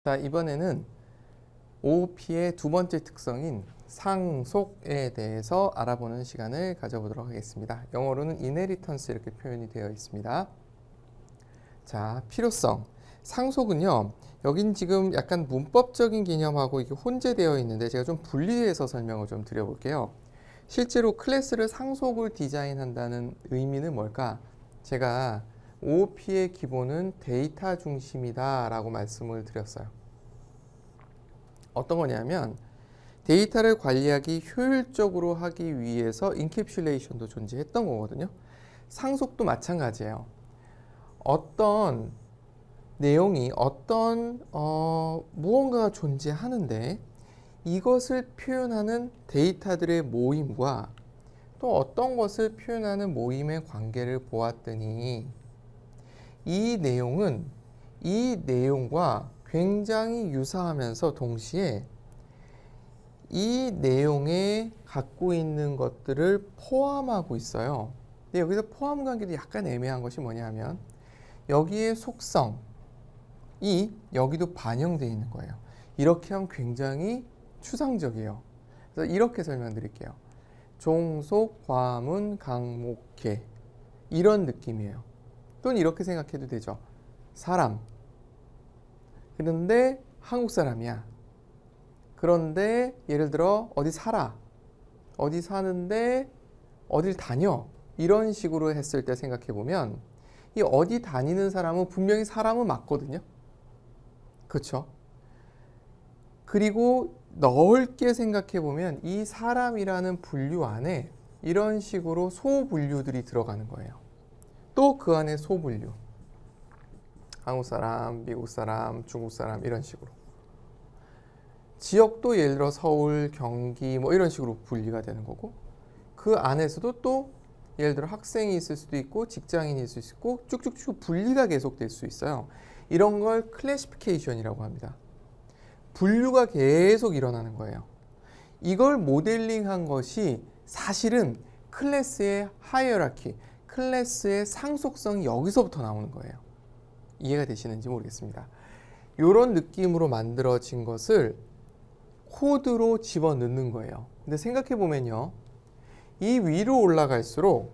자, 이번에는 OOP의 두 번째 특성인 상속에 대해서 알아보는 시간을 가져보도록 하겠습니다. 영어로는 inheritance 이렇게 표현이 되어 있습니다. 자, 필요성. 상속은요, 여긴 지금 약간 문법적인 개념하고 이게 혼재되어 있는데 제가 좀 분리해서 설명을 좀 드려볼게요. 실제로 클래스를 상속을 디자인한다는 의미는 뭘까? 제가 OOP의 기본은 데이터 중심이다 라고 말씀을 드렸어요. 어떤 거냐면 데이터를 관리하기 효율적으로 하기 위해서 인캡슐레이션도 존재했던 거거든요. 상속도 마찬가지예요. 어떤 내용이 무언가가 존재하는데 이것을 표현하는 데이터들의 모임과 또 어떤 것을 표현하는 모임의 관계를 보았더니 이 내용은 이 내용과 굉장히 유사하면서 동시에 이 내용에 갖고 있는 것들을 포함하고 있어요. 근데 여기서 포함 관계도 약간 애매한 것이 뭐냐면 여기에 속성이 여기도 반영되어 있는 거예요. 이렇게 하면 굉장히 추상적이에요. 그래서 이렇게 설명드릴게요. 종속, 과문, 강목회 이런 느낌이에요. 또는 이렇게 생각해도 되죠. 사람. 그런데 한국 사람이야. 그런데 예를 들어 어디 살아. 어디 사는데 어딜 다녀. 이런 식으로 했을 때 생각해 보면 이 어디 다니는 사람은 분명히 사람은 맞거든요. 그렇죠? 그리고 넓게 생각해 보면 이 사람이라는 분류 안에 이런 식으로 소분류들이 들어가는 거예요. 또 그 안에 소분류. 한국 사람, 미국 사람, 중국 사람 이런 식으로. 지역도 예를 들어 서울, 경기 뭐 이런 식으로 분리가 되는 거고 그 안에서도 또 예를 들어 학생이 있을 수도 있고 직장인이 있을 수 있고 쭉쭉쭉 분리가 계속될 수 있어요. 이런 걸 클래시피케이션이라고 합니다. 분류가 계속 일어나는 거예요. 이걸 모델링한 것이 사실은 클래스의 하이어라키, 클래스의 상속성이 여기서부터 나오는 거예요. 이해가 되시는지 모르겠습니다. 이런 느낌으로 만들어진 것을 코드로 집어넣는 거예요. 근데 생각해 보면요. 이 위로 올라갈수록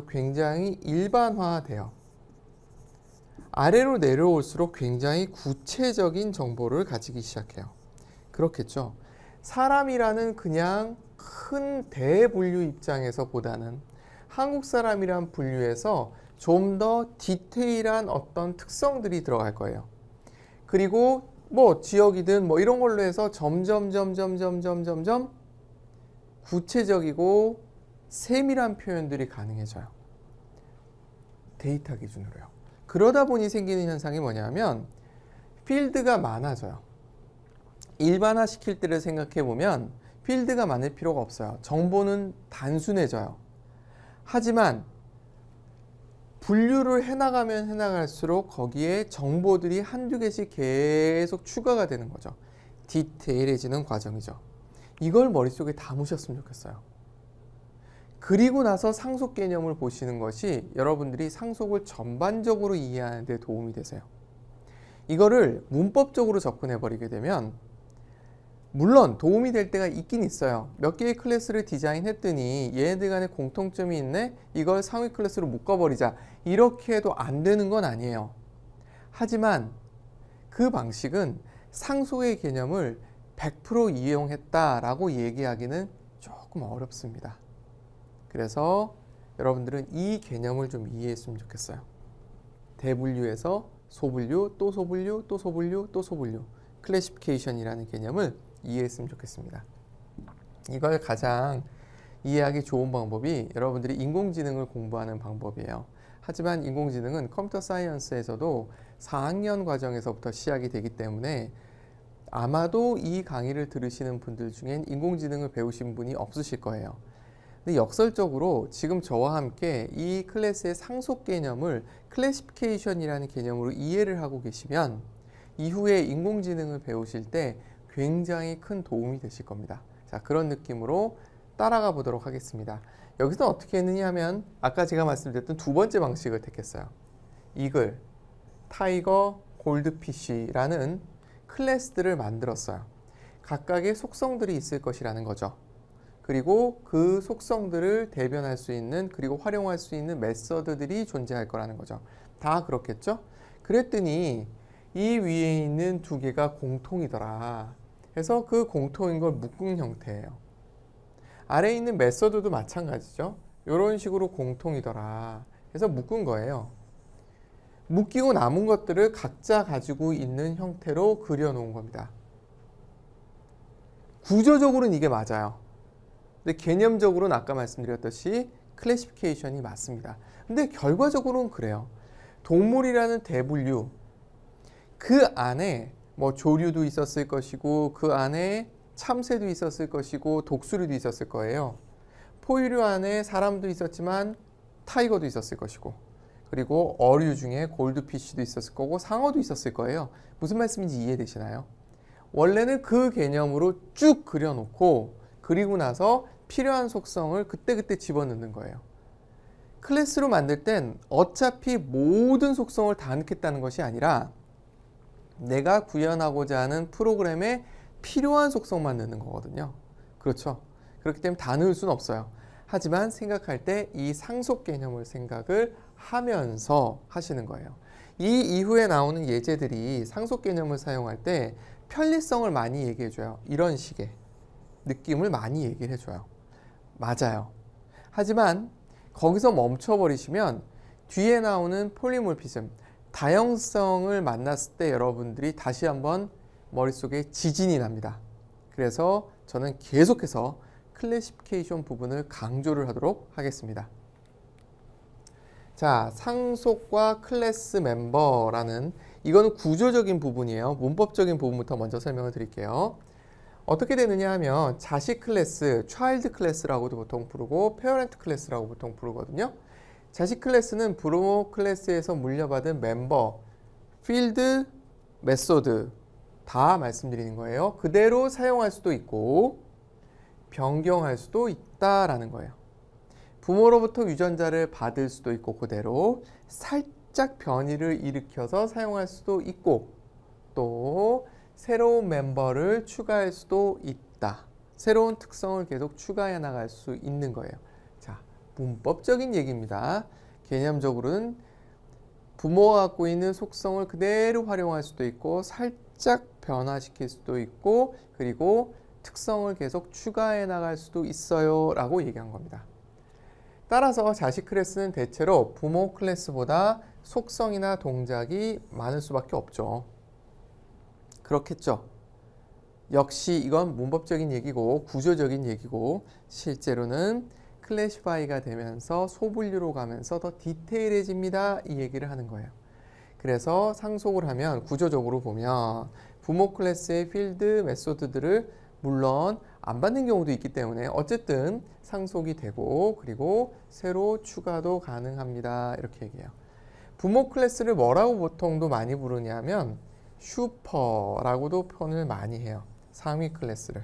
굉장히 일반화돼요. 아래로 내려올수록 굉장히 구체적인 정보를 가지기 시작해요. 그렇겠죠. 사람이라는 그냥 큰 대분류 입장에서 보다는 한국 사람이란 분류에서 좀 더 디테일한 어떤 특성들이 들어갈 거예요. 그리고 뭐 지역이든 뭐 이런 걸로 해서 점점 구체적이고 세밀한 표현들이 가능해져요. 데이터 기준으로요. 그러다 보니 생기는 현상이 뭐냐면 필드가 많아져요. 일반화 시킬 때를 생각해 보면 필드가 많을 필요가 없어요. 정보는 단순해져요. 하지만 분류를 해나가면 해나갈수록 거기에 정보들이 한두 개씩 계속 추가가 되는 거죠. 디테일해지는 과정이죠. 이걸 머릿속에 담으셨으면 좋겠어요. 그리고 나서 상속 개념을 보시는 것이 여러분들이 상속을 전반적으로 이해하는 데 도움이 되세요. 이거를 문법적으로 접근해 버리게 되면 물론 도움이 될 때가 있긴 있어요. 몇 개의 클래스를 디자인했더니 얘네들 간에 공통점이 있네? 이걸 상위 클래스로 묶어버리자. 이렇게 해도 안 되는 건 아니에요. 하지만 그 방식은 상속의 개념을 100% 이용했다라고 얘기하기는 조금 어렵습니다. 그래서 여러분들은 이 개념을 좀 이해했으면 좋겠어요. 대분류에서 소분류, 또 소분류, 또 소분류, 또 소분류. 클래시피케이션이라는 개념을 이해했으면 좋겠습니다. 이걸 가장 이해하기 좋은 방법이 여러분들이 인공지능을 공부하는 방법이에요. 하지만 인공지능은 컴퓨터 사이언스에서도 4학년 과정에서부터 시작이 되기 때문에 아마도 이 강의를 들으시는 분들 중엔 인공지능을 배우신 분이 없으실 거예요. 근데 역설적으로 지금 저와 함께 이 클래스의 상속 개념을 클래시피케이션이라는 개념으로 이해를 하고 계시면 이후에 인공지능을 배우실 때 굉장히 큰 도움이 되실 겁니다. 자, 그런 느낌으로 따라가 보도록 하겠습니다. 여기서 어떻게 했느냐 하면 아까 제가 말씀드렸던 두 번째 방식을 택했어요. 이글, 타이거, 골드피쉬라는 클래스들을 만들었어요. 각각의 속성들이 있을 것이라는 거죠. 그리고 그 속성들을 대변할 수 있는 그리고 활용할 수 있는 메서드들이 존재할 거라는 거죠. 다 그렇겠죠? 그랬더니 이 위에 있는 두 개가 공통이더라. 그래서 그 공통인 걸 묶은 형태예요. 아래에 있는 메서드도 마찬가지죠. 이런 식으로 공통이더라. 그래서 묶은 거예요. 묶이고 남은 것들을 각자 가지고 있는 형태로 그려놓은 겁니다. 구조적으로는 이게 맞아요. 근데 개념적으로는 아까 말씀드렸듯이 클래시피케이션이 맞습니다. 근데 결과적으로는 그래요. 동물이라는 대분류, 그 안에 뭐 조류도 있었을 것이고 그 안에 참새도 있었을 것이고 독수리도 있었을 거예요. 포유류 안에 사람도 있었지만 타이거도 있었을 것이고 그리고 어류 중에 골드피쉬도 있었을 거고 상어도 있었을 거예요. 무슨 말씀인지 이해되시나요? 원래는 그 개념으로 쭉 그려놓고 그리고 나서 필요한 속성을 그때그때 집어넣는 거예요. 클래스로 만들 땐 어차피 모든 속성을 다 넣겠다는 것이 아니라 내가 구현하고자 하는 프로그램에 필요한 속성만 넣는 거거든요. 그렇죠? 그렇기 때문에 다 넣을 수는 없어요. 하지만 생각할 때 이 상속 개념을 생각을 하면서 하시는 거예요. 이 이후에 나오는 예제들이 상속 개념을 사용할 때 편리성을 많이 얘기해줘요. 이런 식의 느낌을 많이 얘기를 해줘요. 맞아요. 하지만 거기서 멈춰버리시면 뒤에 나오는 폴리몰피즘, 다형성을 만났을 때 여러분들이 다시 한번 머릿속에 지진이 납니다. 그래서 저는 계속해서 클래시피케이션 부분을 강조를 하도록 하겠습니다. 자, 상속과 클래스 멤버라는 이거는 구조적인 부분이에요. 문법적인 부분부터 먼저 설명을 드릴게요. 어떻게 되느냐 하면 자식 클래스, 차일드 클래스라고도 보통 부르고 페어런트 클래스라고 보통 부르거든요. 자식 클래스는 부모 클래스에서 물려받은 멤버, 필드, 메소드 다 말씀드리는 거예요. 그대로 사용할 수도 있고 변경할 수도 있다라는 거예요. 부모로부터 유전자를 받을 수도 있고 그대로 살짝 변이를 일으켜서 사용할 수도 있고 또 새로운 멤버를 추가할 수도 있다. 새로운 특성을 계속 추가해 나갈 수 있는 거예요. 자, 문법적인 얘기입니다. 개념적으로는 부모가 갖고 있는 속성을 그대로 활용할 수도 있고 살짝 변화시킬 수도 있고 그리고 특성을 계속 추가해 나갈 수도 있어요 라고 얘기한 겁니다. 따라서 자식 클래스는 대체로 부모 클래스보다 속성이나 동작이 많을 수밖에 없죠. 그렇겠죠. 역시 이건 문법적인 얘기고 구조적인 얘기고 실제로는 클래시파이가 되면서 소분류로 가면서 더 디테일해집니다. 이 얘기를 하는 거예요. 그래서 상속을 하면 구조적으로 보면 부모 클래스의 필드 메소드들을 물론 안 받는 경우도 있기 때문에 어쨌든 상속이 되고 그리고 새로 추가도 가능합니다. 이렇게 얘기해요. 부모 클래스를 뭐라고 보통도 많이 부르냐면 슈퍼라고도 표현을 많이 해요. 상위 클래스를.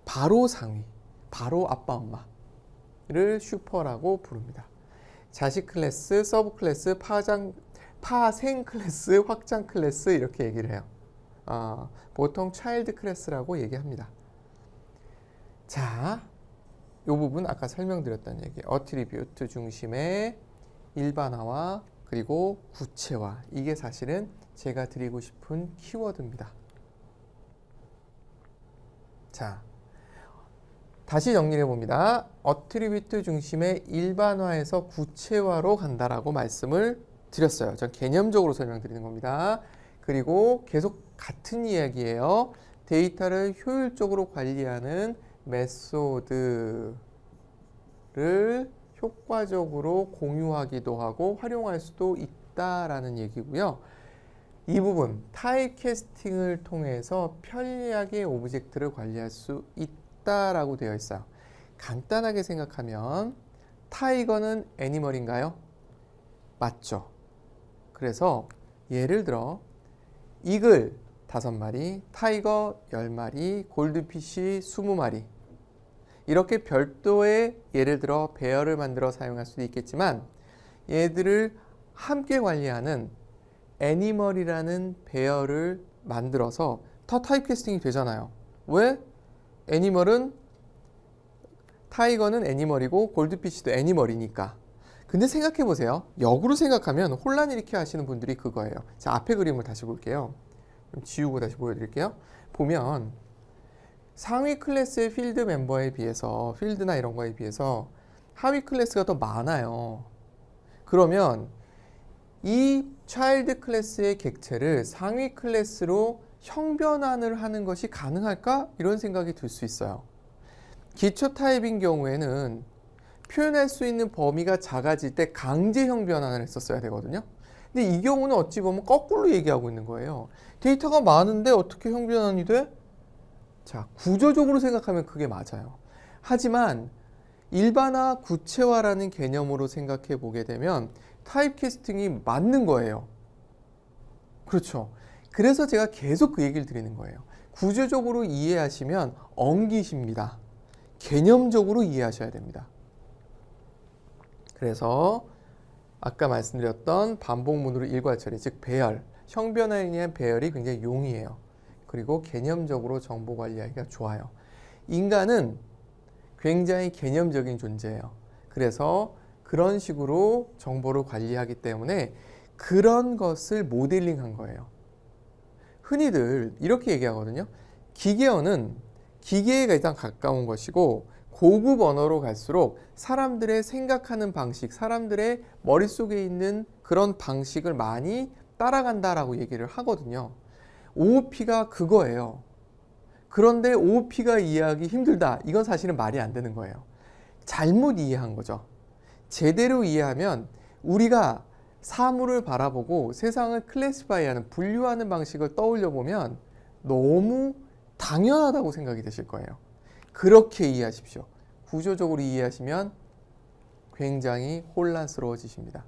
바로 상위, 바로 아빠 엄마를 슈퍼라고 부릅니다. 자식 클래스, 서브 클래스, 파생 클래스, 확장 클래스 이렇게 얘기를 해요. 보통 차일드 클래스라고 얘기합니다. 자, 이 부분 아까 설명드렸던 얘기. 어트리뷰트 중심의 일반화와 그리고 구체화. 이게 사실은 제가 드리고 싶은 키워드입니다. 자, 다시 정리해 봅니다. 어트리뷰트 중심의 일반화에서 구체화로 간다라고 말씀을 드렸어요. 전 개념적으로 설명드리는 겁니다. 그리고 계속 같은 이야기예요. 데이터를 효율적으로 관리하는 메소드를 효과적으로 공유하기도 하고 활용할 수도 있다라는 얘기고요. 이 부분 타입 캐스팅을 통해서 편리하게 오브젝트를 관리할 수 있다라고 되어 있어요. 간단하게 생각하면 타이거는 애니멀인가요? 맞죠. 그래서 예를 들어 이글 5마리, 타이거 10마리, 골드피쉬 20마리 이렇게 별도의 예를 들어 배열을 만들어 사용할 수도 있겠지만 얘들을 함께 관리하는 애니멀이라는 배열을 만들어서 다 타입 캐스팅이 되잖아요. 왜? 애니멀은 타이거는 애니멀이고 골드피쉬도 애니멀이니까. 근데 생각해 보세요. 역으로 생각하면 혼란 일으켜 하시는 분들이 그거예요. 자, 앞에 그림을 다시 볼게요. 좀 지우고 다시 보여드릴게요. 보면 상위 클래스의 필드 멤버에 비해서, 필드나 이런 거에 비해서 하위 클래스가 더 많아요. 그러면 이 차일드 클래스의 객체를 상위 클래스로 형변환을 하는 것이 가능할까? 이런 생각이 들 수 있어요. 기초 타입인 경우에는 표현할 수 있는 범위가 작아질 때 강제 형변환을 했었어야 되거든요. 근데 이 경우는 어찌 보면 거꾸로 얘기하고 있는 거예요. 데이터가 많은데 어떻게 형변환이 돼? 자, 구조적으로 생각하면 그게 맞아요. 하지만 일반화, 구체화라는 개념으로 생각해 보게 되면 타입 캐스팅이 맞는 거예요. 그렇죠. 그래서 제가 계속 그 얘기를 드리는 거예요. 구조적으로 이해하시면 엉기십니다. 개념적으로 이해하셔야 됩니다. 그래서 아까 말씀드렸던 반복문으로 일괄처리, 즉 배열, 형변화에 의한 배열이 굉장히 용이해요. 그리고 개념적으로 정보 관리하기가 좋아요. 인간은 굉장히 개념적인 존재예요. 그래서 그런 식으로 정보를 관리하기 때문에 그런 것을 모델링한 거예요. 흔히들 이렇게 얘기하거든요. 기계어는 기계에 가장 가까운 것이고 고급 언어로 갈수록 사람들의 생각하는 방식, 사람들의 머릿속에 있는 그런 방식을 많이 따라간다라고 얘기를 하거든요. OOP가 그거예요. 그런데 OOP가 이해하기 힘들다. 이건 사실은 말이 안 되는 거예요. 잘못 이해한 거죠. 제대로 이해하면 우리가 사물을 바라보고 세상을 클래시파이하는, 분류하는 방식을 떠올려 보면 너무 당연하다고 생각이 되실 거예요. 그렇게 이해하십시오. 구조적으로 이해하시면 굉장히 혼란스러워지십니다.